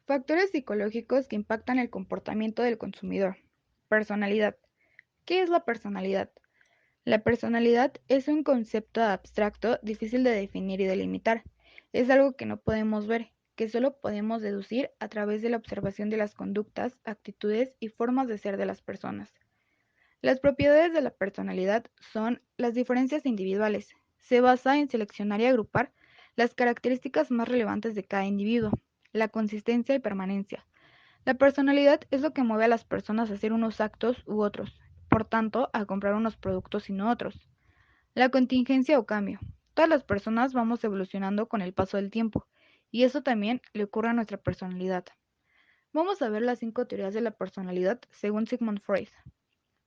Factores psicológicos que impactan el comportamiento del consumidor. Personalidad. ¿Qué es la personalidad? La personalidad es un concepto abstracto difícil de definir y delimitar. Es algo que no podemos ver, que solo podemos deducir a través de la observación de las conductas, actitudes y formas de ser de las personas. Las propiedades de la personalidad son las diferencias individuales. Se basa en seleccionar y agrupar las características más relevantes de cada individuo, la consistencia y permanencia. La personalidad es lo que mueve a las personas a hacer unos actos u otros, por tanto, a comprar unos productos y no otros. La contingencia o cambio. Todas las personas vamos evolucionando con el paso del tiempo, y eso también le ocurre a nuestra personalidad. Vamos a ver las 5 teorías de la personalidad según Sigmund Freud.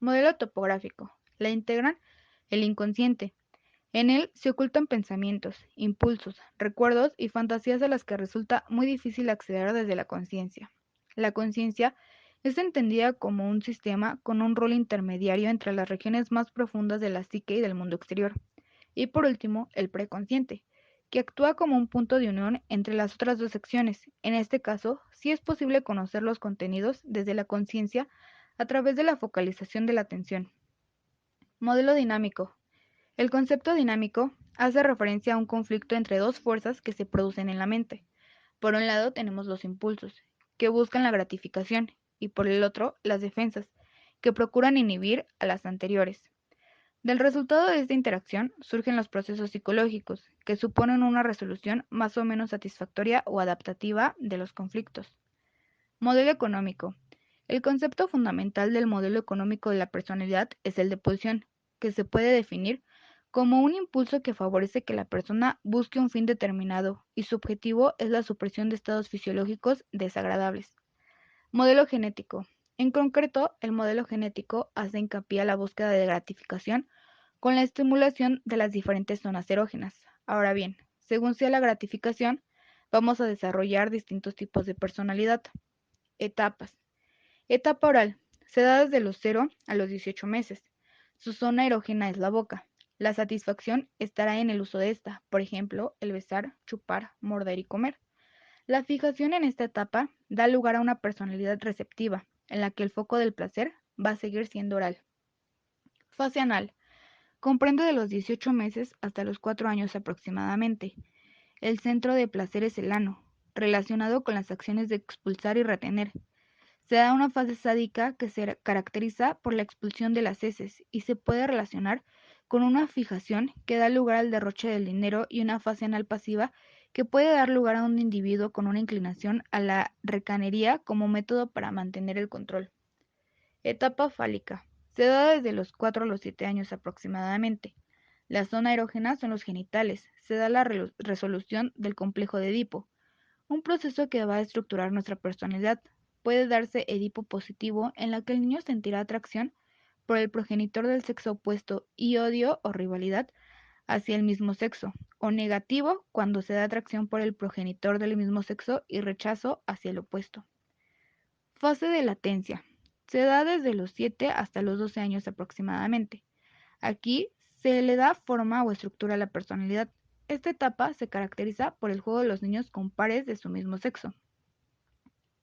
Modelo topográfico. La integran el inconsciente. En él se ocultan pensamientos, impulsos, recuerdos y fantasías a las que resulta muy difícil acceder desde la conciencia. La conciencia es entendida como un sistema con un rol intermediario entre las regiones más profundas de la psique y del mundo exterior. Y por último, el preconsciente, que actúa como un punto de unión entre las otras dos secciones. En este caso, sí es posible conocer los contenidos desde la conciencia a través de la focalización de la atención. Modelo dinámico. El concepto dinámico hace referencia a un conflicto entre dos fuerzas que se producen en la mente. Por un lado tenemos los impulsos, que buscan la gratificación, y por el otro las defensas, que procuran inhibir a las anteriores. Del resultado de esta interacción surgen los procesos psicológicos, que suponen una resolución más o menos satisfactoria o adaptativa de los conflictos. Modelo económico. El concepto fundamental del modelo económico de la personalidad es el de pulsión, que se puede definir como un impulso que favorece que la persona busque un fin determinado y su objetivo es la supresión de estados fisiológicos desagradables. Modelo genético. En concreto, el modelo genético hace hincapié a la búsqueda de gratificación con la estimulación de las diferentes zonas erógenas. Ahora bien, según sea la gratificación, vamos a desarrollar distintos tipos de personalidad. Etapas. Etapa oral. Se da desde los 0 a los 18 meses. Su zona erógena es la boca. La satisfacción estará en el uso de esta, por ejemplo, el besar, chupar, morder y comer. La fijación en esta etapa da lugar a una personalidad receptiva, en la que el foco del placer va a seguir siendo oral. Fase anal. Comprende de los 18 meses hasta los 4 años aproximadamente. El centro de placer es el ano, relacionado con las acciones de expulsar y retener. Se da una fase sádica que se caracteriza por la expulsión de las heces y se puede relacionar con una fijación que da lugar al derroche del dinero y una fase anal pasiva que puede dar lugar a un individuo con una inclinación a la recanería como método para mantener el control. Etapa fálica. Se da desde los 4 a los 7 años aproximadamente. La zona erógena son los genitales. Se da la resolución del complejo de Edipo, un proceso que va a estructurar nuestra personalidad. Puede darse Edipo positivo, en la que el niño sentirá atracción por el progenitor del sexo opuesto y odio o rivalidad hacia el mismo sexo, o negativo cuando se da atracción por el progenitor del mismo sexo y rechazo hacia el opuesto. Fase de latencia. Se da desde los 7 hasta los 12 años aproximadamente. Aquí se le da forma o estructura a la personalidad. Esta etapa se caracteriza por el juego de los niños con pares de su mismo sexo.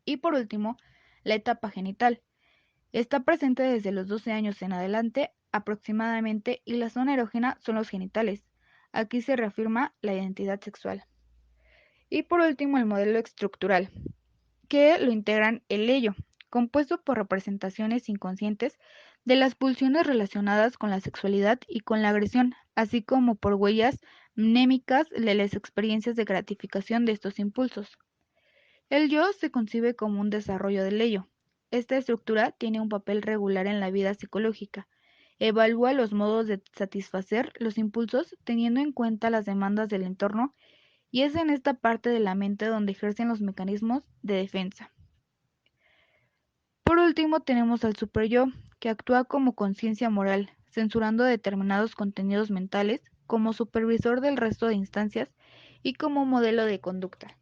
Y por último, la etapa genital. Está presente desde los 12 años en adelante aproximadamente y la zona erógena son los genitales. Aquí se reafirma la identidad sexual. Y por último, el modelo estructural, que lo integran el ello, compuesto por representaciones inconscientes de las pulsiones relacionadas con la sexualidad y con la agresión, así como por huellas mnémicas de las experiencias de gratificación de estos impulsos. El yo se concibe como un desarrollo del ello. Esta estructura tiene un papel regular en la vida psicológica. Evalúa los modos de satisfacer los impulsos teniendo en cuenta las demandas del entorno y es en esta parte de la mente donde ejercen los mecanismos de defensa. Por último tenemos al superyo, que actúa como conciencia moral, censurando determinados contenidos mentales, como supervisor del resto de instancias y como modelo de conducta.